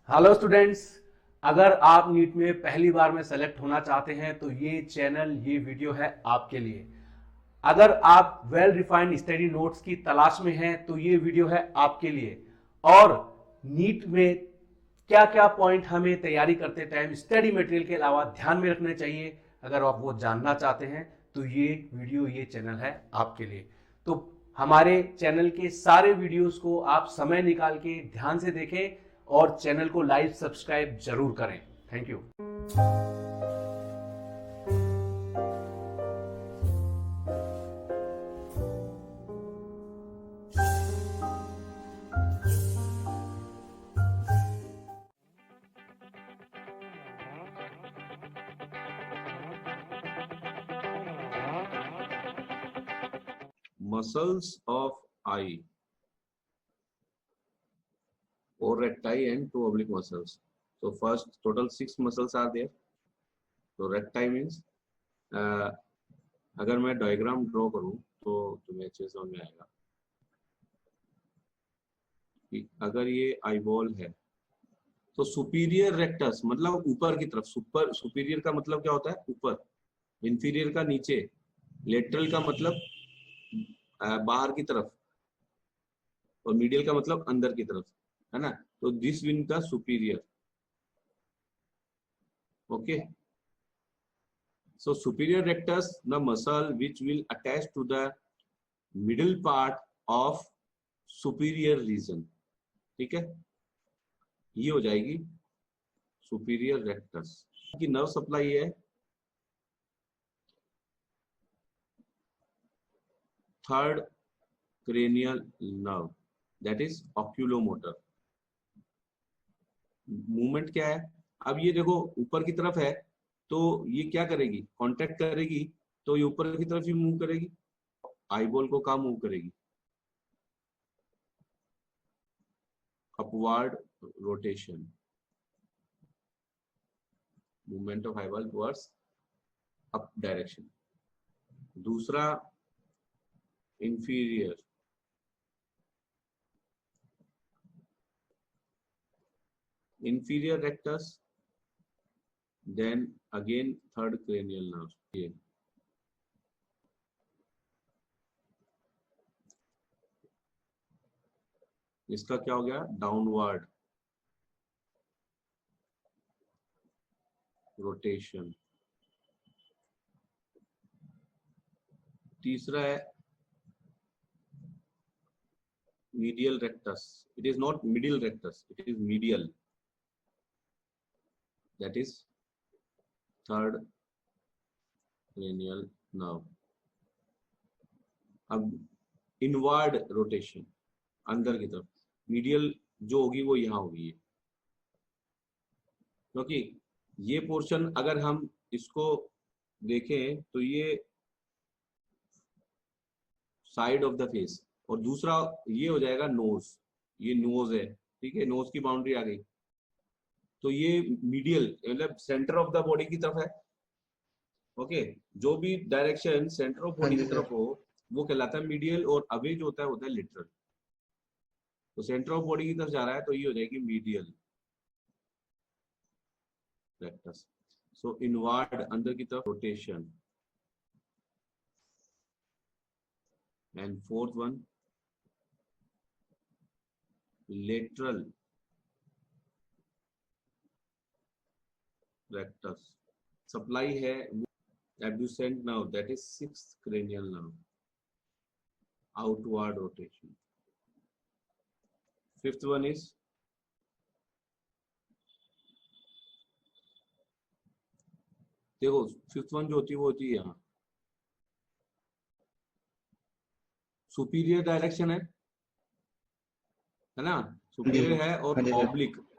Hello students. अगर आप NEET में पहली बार में सेलेक्ट होना चाहते हैं तो ये चैनल ये वीडियो है आपके लिए। अगर आप वेल रिफाइंड स्टडी नोट्स की तलाश में हैं तो ये वीडियो है आपके लिए। और नीट में क्या क्या पॉइंट हमें तैयारी करते टाइम स्टडी मटेरियल के अलावा ध्यान में रखने चाहिए, अगर आप वो जानना चाहते हैं तो ये वीडियो ये चैनल है आपके लिए। तो हमारे चैनल के सारे वीडियोस को आप समय निकाल के ध्यान से देखें और चैनल को लाइक सब्सक्राइब जरूर करें। Thank you. Muscles of eye, or recti and two oblique muscles. So first total 6 muscles are there. So recti means अगर मैं डायग्राम ड्रॉ करूं तो तुम्हें अच्छे समझ में आएगा कि अगर ये आईबॉल है तो सुपीरियर रेक्टस मतलब ऊपर की तरफ, सुपीरियर का मतलब क्या होता है ऊपर, इंफीरियर का नीचे, लेटरल का मतलब बाहर की तरफ, और मीडियल का मतलब अंदर की तरफ, है ना। तो दिस विन का superior. Okay, so superior rectus the muscle which will attach to the middle part of superior region। ठीक है, ये हो जाएगी सुपीरियर रेक्टस की नर्व सप्लाई है। Third cranial nerve that is oculomotor. Movement क्या है, अब ये देखो ऊपर की तरफ है तो ये क्या करेगी, कांटेक्ट करेगी तो ये ऊपर की तरफ ही मूव करेगी, आईबॉल को कहाँ मूव करेगी, upward rotation, movement of eyeball towards up direction. दूसरा inferior, inferior rectus, then again third cranial nerve। ये इसका क्या हो गया, डाउनवर्ड रोटेशन। तीसरा है medial rectus, it is not middle rectus, it is medial, that is third cranial nerve। अब inward rotation, अंदर की तरफ, मीडियल जो होगी वो यहाँ होगी, क्योंकि ये पोर्शन अगर हम इसको देखें तो ये साइड ऑफ द फेस, और दूसरा ये हो जाएगा नोज, ये नोज है, ठीक है, नोज की बाउंड्री आ गई, तो ये मीडियल मतलब सेंटर ऑफ द बॉडी की तरफ है। ओके, जो भी डायरेक्शन सेंटर ऑफ हाँ बॉडी की जी तरफ सर। हो वो कहलाता है मीडियल, और अवे जो होता है लिटरल। तो सेंटर ऑफ बॉडी की तरफ जा रहा है तो ये हो जाएगी मीडियल रेक्टस। सो इनवर्ड अंदर की तरफ rotation, and fourth one lateral rectus. Supply है abducent nerve, that is sixth cranial nerve, outward rotation। Fifth one is देखो, फिफ्थ वन जो होती है वो होती है यहाँ सुपीरियर डायरेक्शन है ना, हाँ जी सुपीरियर है, और हाँ जी सर।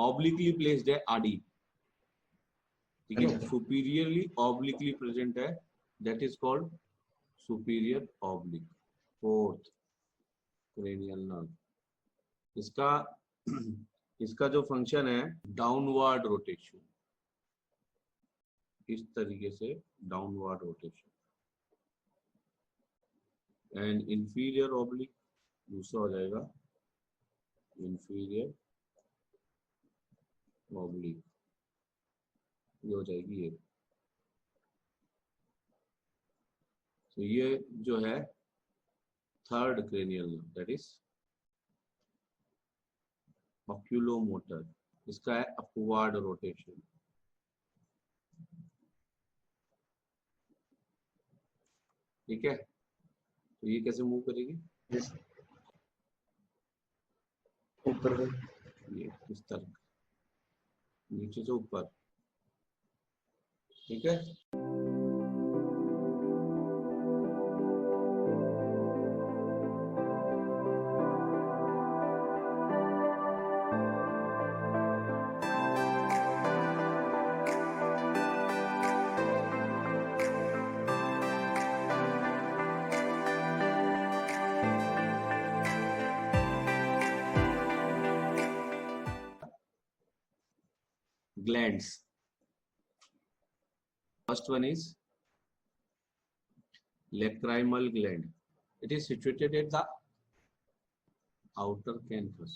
ऑब्लिकली प्लेस्ड है आडी, ठीक हाँ है, जी सर। सुपीरियरली ऑब्लिकली प्रेजेंट है, that is called superior oblique. Fourth cranial nerve, इसका इसका जो फंक्शन है डाउनवर्ड रोटेशन, इस तरीके से downward rotation, and inferior oblique दूसरा हो जाएगा इंफीरियर ऑब्लिक, ये हो जाएगी ये। तो ये जो है third cranial nerve, that is oculomotor, इसका है अपवर्ड रोटेशन। ठीक है, तो ये कैसे मूव करेगी, ऊपर को। ये इस तरह, नीचे से ऊपर। ठीक है, glands. First one is lacrimal gland. It is situated at the outer canthus.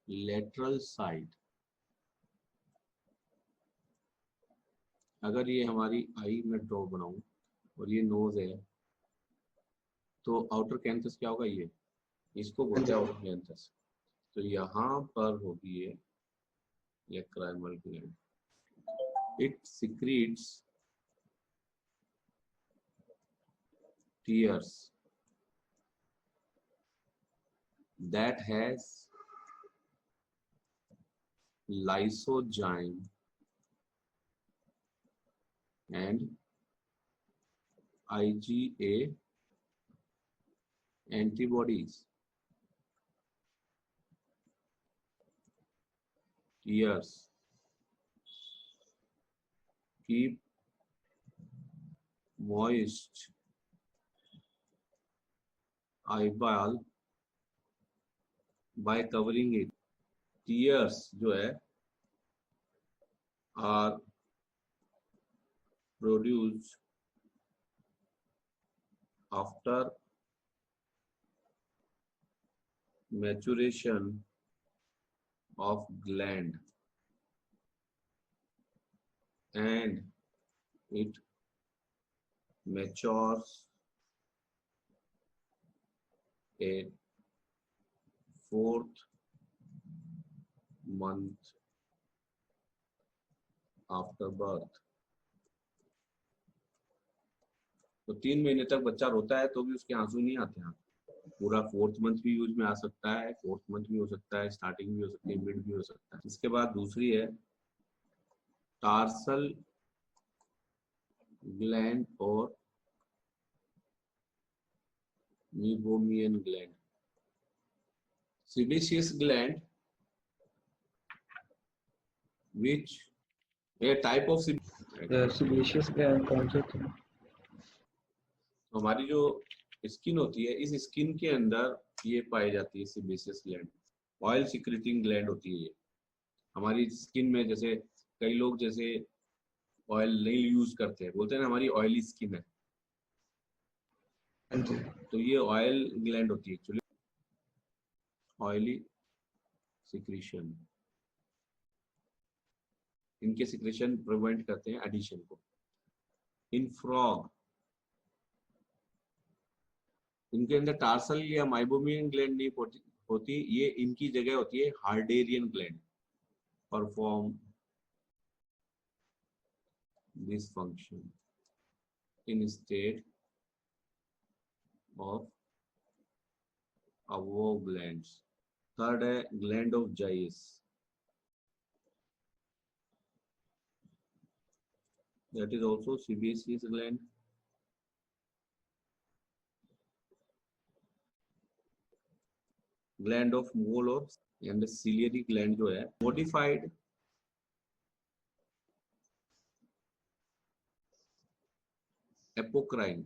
Lateral side. अगर ये हमारी आई में ड्रॉ बनाऊं और ये नोज है, तो आउटर कैंथस क्या होगा, ये इसको बोलते हैं आउटर कैंथस। तो यहाँ पर होगी ये lacrimal gland. It secretes tears that has lysozyme and IgA antibodies. Tears keep moist eyeball by covering it. Tears जो है are produced after maturation of gland, and it matures a 4th month after birth. तो 3 महीने तक बच्चा रोता है तो भी उसके आंसू नहीं आते हैं। पूरा 4th मंथ भी यूज में आ सकता है, 4th मंथ भी हो सकता है, स्टार्टिंग भी हो सकती है, मिड भी हो सकता है। इसके बाद दूसरी है टार्सल ग्लैंड और meibomian gland. sebaceous gland which a type of sebaceous gland कौन से थे? हमारी जो स्किन होती है, इस स्किन के अंदर ये पाई जाती है sebaceous gland. Oil secreting gland होती है ये हमारी स्किन में। जैसे कई लोग जैसे ऑयल नहीं यूज करते हैं, बोलते हैं ना हमारी ऑयली स्किन है, तो ये ऑयल ग्लैंड होती है एक्चुअली। ऑयली सिक्रीशन, इनके सिक्रेशन प्रिवेंट करते हैं एडिशन को। इन फ्रॉग इनके अंदर टार्सल या माइबोमियन ग्लैंड नहीं होती, ये इनकी जगह होती है Harderian gland. Perform this function in state of अवो ग्लैंड्स। थर्ड है gland of Zeis, that is also sebaceous gland. Gland of Moeller and the ciliary gland जो है modified apocrine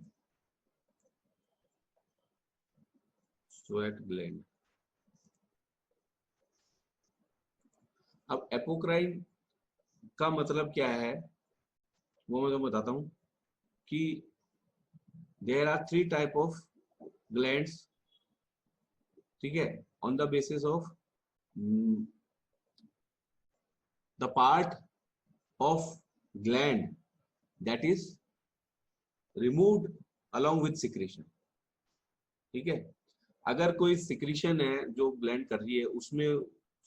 sweat gland। अब एपोक्राइन का मतलब क्या है वो मैं तुम्हें बताता हूं कि there are 3 type of glands ठीक है, on the basis of the part of gland that is removed along with secretion. ठीक है, अगर कोई सिक्रीशन है जो ग्लैंड कर रही है, उसमें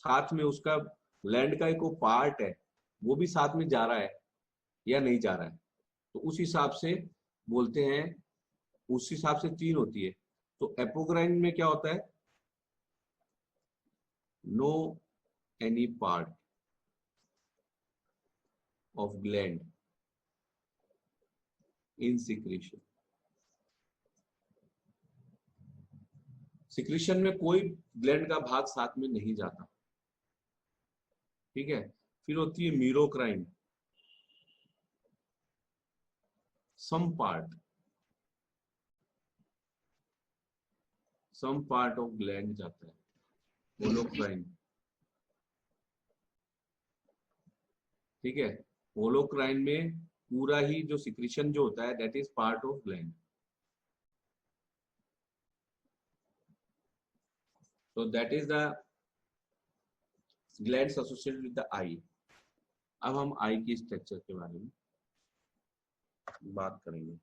साथ में उसका ग्लैंड का एक वो पार्ट है, वो भी साथ में जा रहा है या नहीं जा रहा है, तो उस हिसाब से बोलते हैं, उस हिसाब से 3 होती है। तो एपोक्राइन में क्या होता है, no any part of gland in secretion. Secretion में कोई ग्लैंड का भाग साथ में नहीं जाता। ठीक है, फिर होती है मीरोक्राइन, some part of gland जाता है। होलोक्राइन, ठीक है, होलोक्राइन में पूरा ही जो सिक्रीशन जो होता है that is part of gland. तो that is the glands associated with the eye. अब हम आई की स्ट्रक्चर के बारे में बात करेंगे।